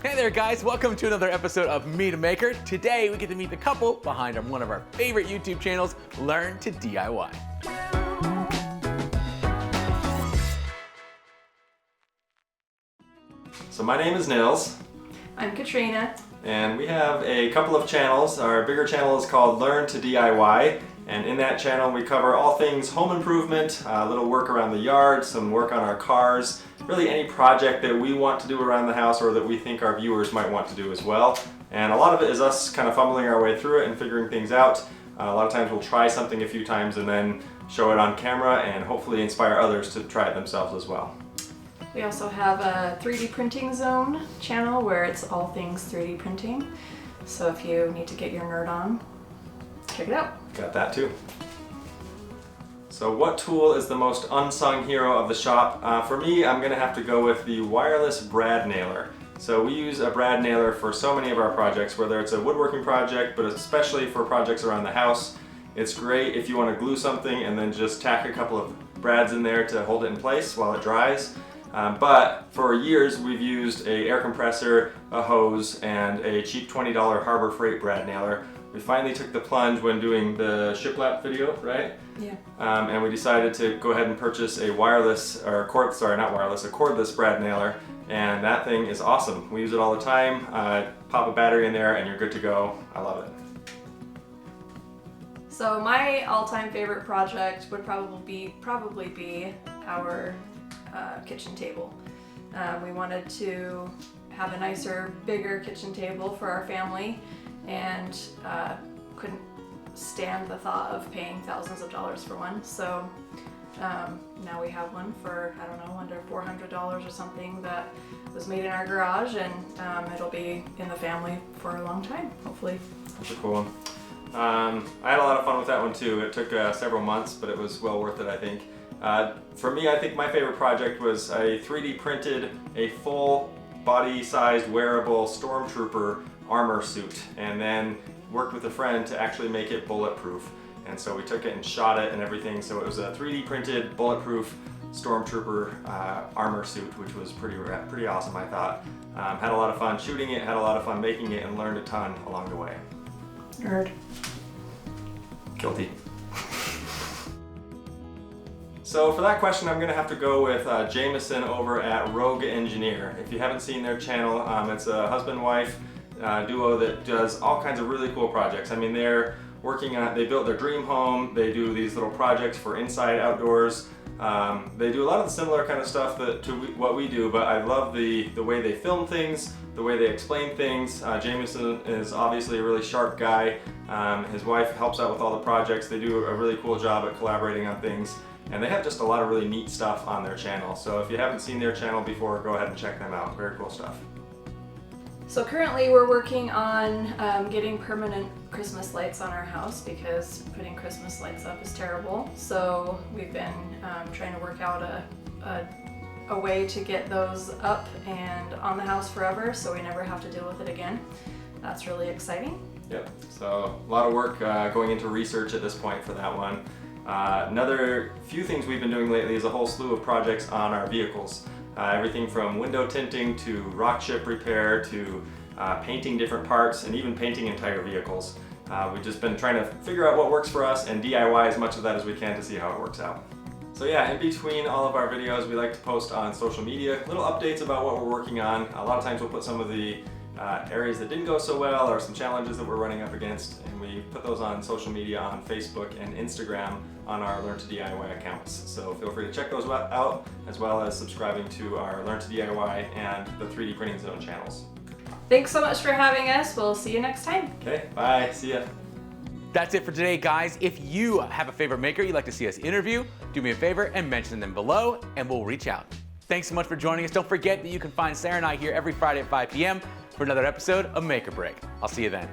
Hey there guys, welcome to another episode of Meet a Maker. Today we get to meet the couple behind one of our favorite YouTube channels, Learn to DIY. So my name is Nils. I'm Katrina. And we have a couple of channels. Our bigger channel is called Learn to DIY. And in that channel we cover all things home improvement, a little work around the yard, some work on our cars, really any project that we want to do around the house or that we think our viewers might want to do as well. And a lot of it is us kind of fumbling our way through it and figuring things out. A lot of times we'll try something a few times and then show it on camera and hopefully inspire others to try it themselves as well. We also have a 3D printing zone channel where it's all things 3D printing. So if you need to get your nerd on, check it out. Got that too. So what tool is the most unsung hero of the shop? For me, I'm gonna have to go with the wireless brad nailer. So we use a brad nailer for so many of our projects, whether it's a woodworking project, but especially for projects around the house. It's great if you want to glue something and then just tack a couple of brads in there to hold it in place while it dries. But for years we've used a air compressor, a hose, and a cheap $20 Harbor Freight brad nailer. We finally took the plunge when doing the shiplap video, right? Yeah. And we decided to go ahead and purchase a wireless, or a cordless brad nailer, and that thing is awesome. We use it all the time. Pop a battery in there and you're good to go. I love it. So my all-time favorite project would probably be our kitchen table. We wanted to have a nicer, bigger kitchen table for our family and couldn't stand the thought of paying thousands of dollars for one. So now we have one for, I don't know, under $400 or something that was made in our garage, and it'll be in the family for a long time, hopefully. That's a cool one. I had a lot of fun with that one too. It took several months, but it was well worth it, I think. For me, I think my favorite project was I 3D printed a full body-sized wearable stormtrooper armor suit and then worked with a friend to actually make it bulletproof. And so we took it and shot it and everything, so it was a 3D printed bulletproof stormtrooper armor suit, which was pretty awesome, I thought. Had a lot of fun shooting it, had a lot of fun making it, and learned a ton along the way. Nerd. Guilty. So for that question, I'm gonna have to go with Jameson over at Rogue Engineer. If you haven't seen their channel, it's a husband-wife duo that does all kinds of really cool projects. I mean, they're working on, they built their dream home, they do these little projects for inside, outdoors. They do a lot of the similar kind of stuff to what we do, but I love the way they film things, the way they explain things. Jameson is obviously a really sharp guy. His wife helps out with all the projects. They do a really cool job at collaborating on things. And they have just a lot of really neat stuff on their channel. So if you haven't seen their channel before, go ahead and check them out. Very cool stuff. So currently we're working on getting permanent Christmas lights on our house because putting Christmas lights up is terrible. So we've been trying to work out a way to get those up and on the house forever so we never have to deal with it again. That's really exciting. Yep, so a lot of work going into research at this point for that one. Another few things we've been doing lately is a whole slew of projects on our vehicles. Everything from window tinting to rock chip repair to painting different parts and even painting entire vehicles. We've just been trying to figure out what works for us and DIY as much of that as we can to see how it works out. So yeah, in between all of our videos, we like to post on social media little updates about what we're working on. A lot of times we'll put some of the areas that didn't go so well or some challenges that we're running up against, and we put those on social media on Facebook and Instagram on our Learn to DIY accounts. So feel free to check those out, as well as subscribing to our Learn to DIY and the 3D Printing Zone channels. Thanks so much for having us. We'll see you next time. Okay, bye, see ya. That's it for today, guys. If you have a favorite maker you'd like to see us interview, do me a favor and mention them below, and we'll reach out. Thanks so much for joining us. Don't forget that you can find Sarah and I here every Friday at 5 p.m. for another episode of Make or Break. I'll see you then.